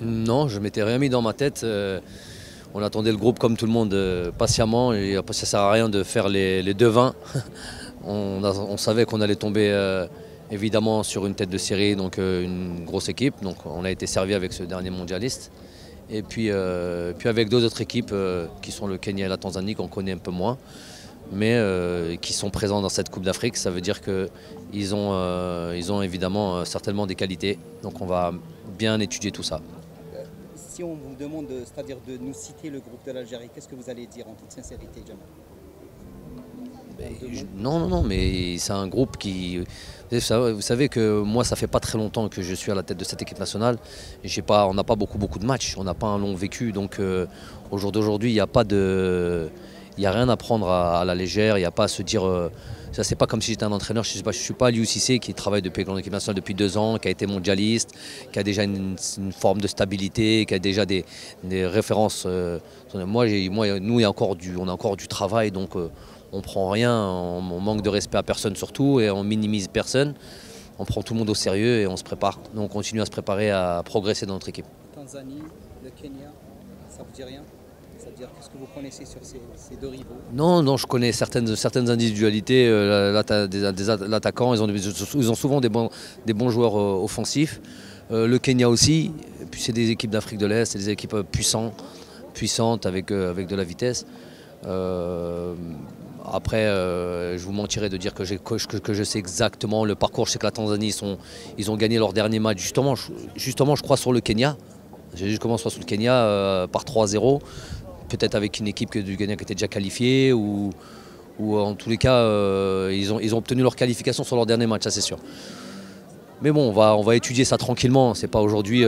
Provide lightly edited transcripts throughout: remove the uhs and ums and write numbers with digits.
Non, je m'étais rien mis dans ma tête. On attendait le groupe comme tout le monde patiemment et après ça sert à rien de faire les devins. On savait qu'on allait tomber évidemment sur une tête de série, donc une grosse équipe. Donc on a été servi avec ce dernier mondialiste. Et puis avec deux autres équipes qui sont le Kenya et la Tanzanie qu'on connaît un peu moins, mais qui sont présents dans cette Coupe d'Afrique. Ça veut dire qu'ils ont évidemment certainement des qualités. Donc on va bien étudier tout ça. Si on vous demande, c'est-à-dire de nous citer le groupe de l'Algérie, qu'est-ce que vous allez dire en toute sincérité, Jamal? Non, non, non, mais c'est un groupe qui. Vous savez que moi, ça fait pas très longtemps que je suis à la tête de cette équipe nationale. On n'a pas beaucoup de matchs, on n'a pas un long vécu. Donc au jour d'aujourd'hui, il n'y a pas de. Il n'y a rien à prendre à la légère, il n'y a pas à se dire. Ça, c'est pas comme si j'étais un entraîneur. Je ne suis pas Aliou Cissé qui travaille depuis en équipe nationale depuis 2 ans, qui a été mondialiste, qui a déjà une forme de stabilité, qui a déjà des références. Nous, on a encore du travail, donc on prend rien, on manque de respect à personne surtout et on minimise personne. On prend tout le monde au sérieux et on se prépare. Donc on continue à se préparer à progresser dans notre équipe. Tanzanie, le Kenya, ça vous dit rien? C'est-à-dire, qu'est-ce que vous connaissez sur ces deux rivaux? Non, non, je connais certaines individualités. L'attaquant, ils ont souvent des bons joueurs offensifs. Le Kenya aussi. Et puis c'est des équipes d'Afrique de l'Est, c'est des équipes puissantes avec de la vitesse. Après, je vous mentirais de dire que je sais exactement le parcours. Je sais que la Tanzanie, ils ont gagné leur dernier match. Justement, je crois sur le Kenya. J'ai juste commencé sur le Kenya par 3-0. Peut-être avec une équipe du Kenya qui était déjà qualifiée ou en tous les cas, ils ont obtenu leur qualification sur leur dernier match, ça c'est sûr. Mais bon, on va étudier ça tranquillement. C'est pas aujourd'hui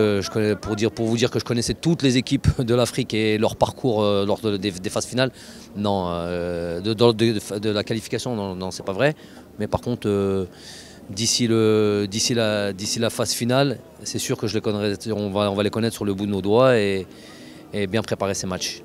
pour vous dire que je connaissais toutes les équipes de l'Afrique et leur parcours lors des phases finales. Non, de la qualification, non, non c'est pas vrai. Mais par contre, d'ici la phase finale, c'est sûr que je les connaîtrai, on va les connaître sur le bout de nos doigts et bien préparer ces matchs.